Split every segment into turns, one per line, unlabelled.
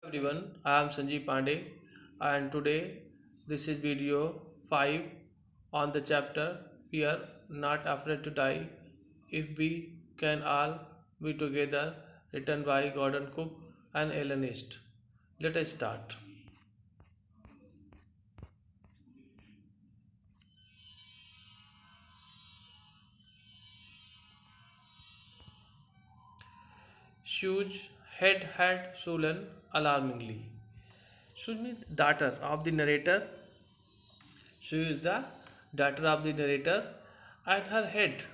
Everyone, I am Sanjeev Pandey and today this is video 5 on the chapter We Are Not Afraid to Die If We Can All Be Together, written by Gordon Cook and Ellen East. Let us start. Shu's head had swollen alarmingly. Shu means daughter of the narrator. She is the daughter of the narrator, and her head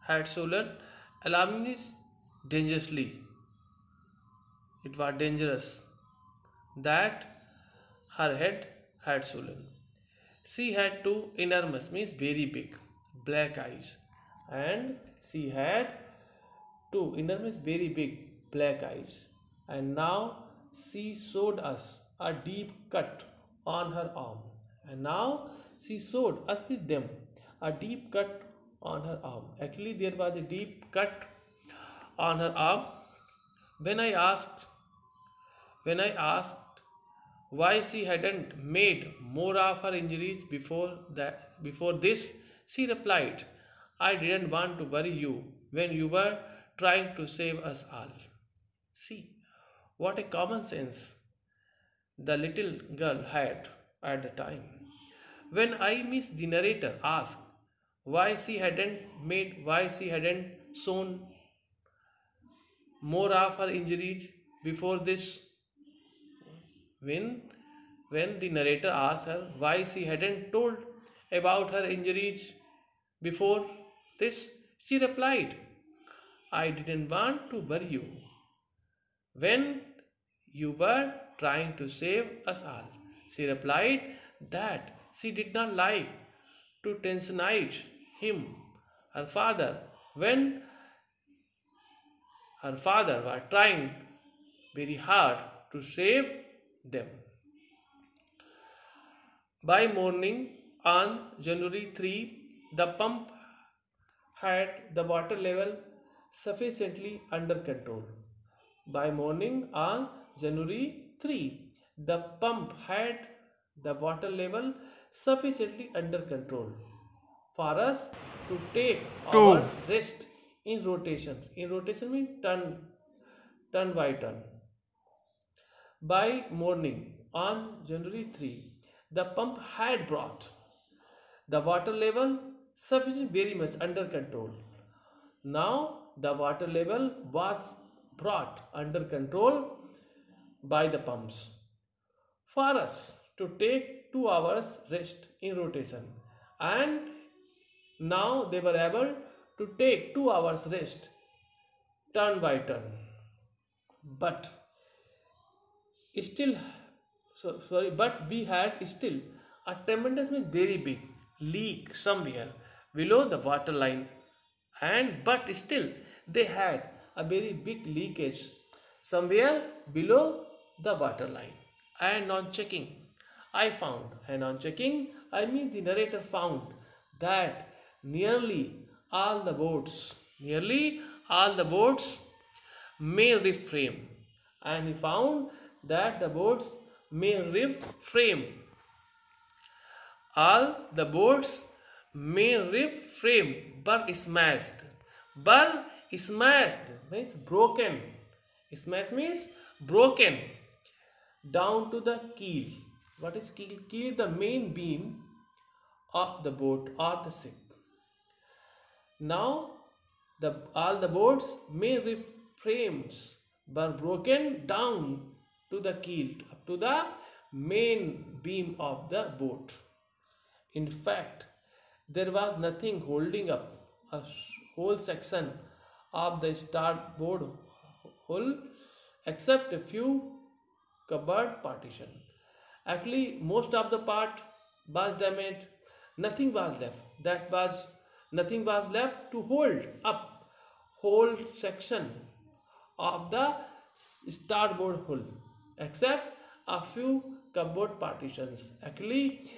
had swollen alarmingly dangerously. It was dangerous that her head had swollen. She had two enormous, means very big, black eyes, and she had two enormous, very big black eyes. And now she showed us a deep cut on her arm. And now she showed us with them a deep cut on her arm. Actually, there was a deep cut on her arm. When I asked, when I asked why she hadn't made more of her injuries before this, she replied, I didn't want to worry you when you were trying to save us all. See, what a common sense the little girl had at the time. When I, Miss the narrator, asked why she hadn't shown more of her injuries before this, when when the narrator asked her why she hadn't told about her injuries before this, she replied, I didn't want to worry you when you were trying to save us all. She replied that she did not like to tensionize him, her father, when her father was trying very hard to save them. By morning on January 3, the pump had the water level sufficiently under control. By morning on January 3, the pump had the water level sufficiently under control for us to take
Two.
hours rest in rotation. In rotation means turn by turn. By morning on January 3, the pump had brought the water level sufficient very much under control. Now the water level was brought under control by the pumps for us to take 2 hours rest in rotation, and now they were able to take 2 hours rest turn by turn. But still, but we had still a tremendous, means very big leak somewhere below the water line, and but still they had a very big leakage somewhere below the water line. And on checking, on checking, I mean the narrator found that nearly all the boats may reef frame, and he found that the boats may reef frame. All the boats may reef frame but smashed. But smashed means broken. Smash means broken down to the keel. What is keel? Keel is the main beam of the boat or the ship. Now all the boats may reef frames were broken down to the keel, up to the main beam of the boat. In fact, there was nothing holding up a whole section of the starboard hull except a few cupboard partition. Actually, most of the part was damaged. Nothing was left. Nothing was left to hold up whole section of the starboard hull except a few cupboard partitions. Actually,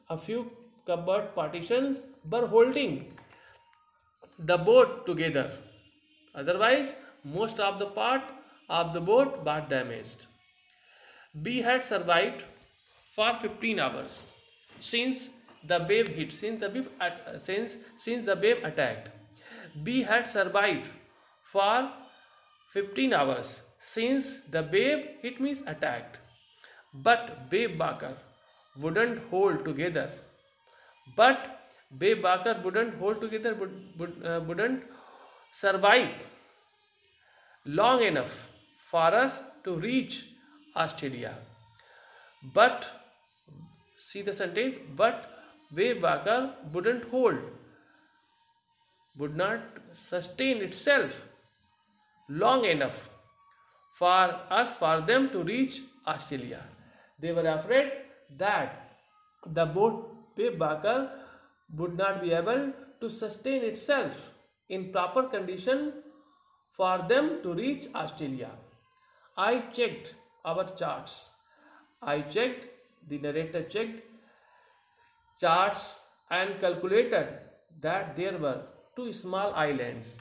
a few cupboard partitions were holding the boat together. Otherwise, most of the part of the boat was damaged. B had survived for 15 hours since the wave hit, since the wave attacked. B had survived for 15 hours since the wave hit means attacked. But Babe Bakar wouldn't hold together. But Babe Bakar wouldn't hold together, wouldn't survive long enough for us to reach Australia. But see the sentence, but Babe Bakar wouldn't hold, would not sustain itself long enough for us, for them to reach Australia. They were afraid that the boat Babe Bakar would not be able to sustain itself in proper condition for them to reach Australia. I checked our charts. The narrator checked charts and calculated that there were two small islands.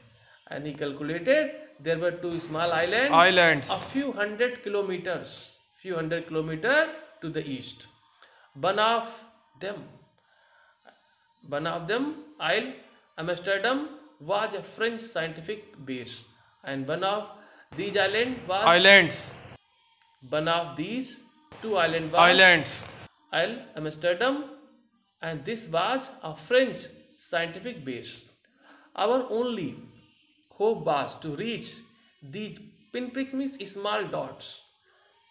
And he calculated there were two small islands a few hundred kilometers to the east. One of them, Isle Amsterdam, was a French scientific base, and one of these two islands was Isle Amsterdam, and this was a French scientific base. Our only hope was to reach these pinpricks means small dots.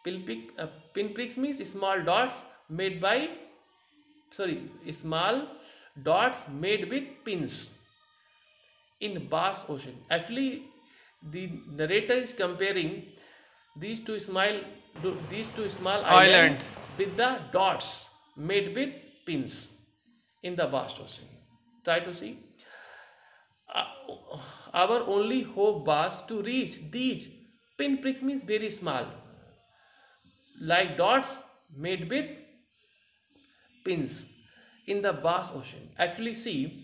Pinpricks means small dots made with pins in vast ocean. Actually, the narrator is comparing these two small islands with the dots made with pins in the vast ocean. Try to see. Our only hope was to reach these pinpricks means very small, like dots made with pins in the vast ocean. Actually, see,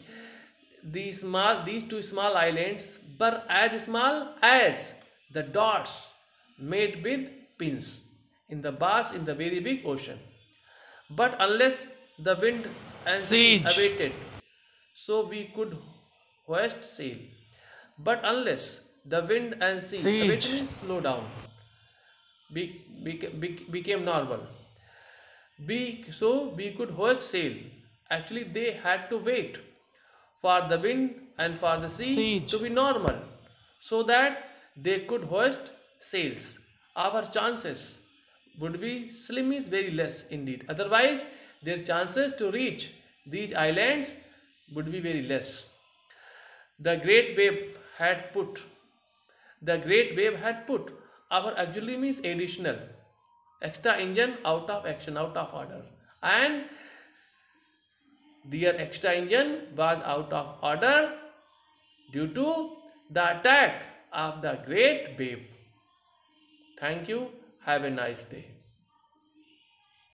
these two small islands were as small as the dots made with pins in the very big ocean. But unless the wind and sea abated, so we could hoist sail. But unless the wind and sea abated, slow down, became normal. So we could hoist sail. Actually, they had to wait for the wind and for the sea to be normal, so that they could hoist sails. Our chances would be slim is very less indeed. Otherwise, their chances to reach these islands would be very less. The great wave had put our auxiliary means additional extra engine out of action, out of order, and their extra engine was out of order due to the attack of the great wave. Thank you. Have a nice day.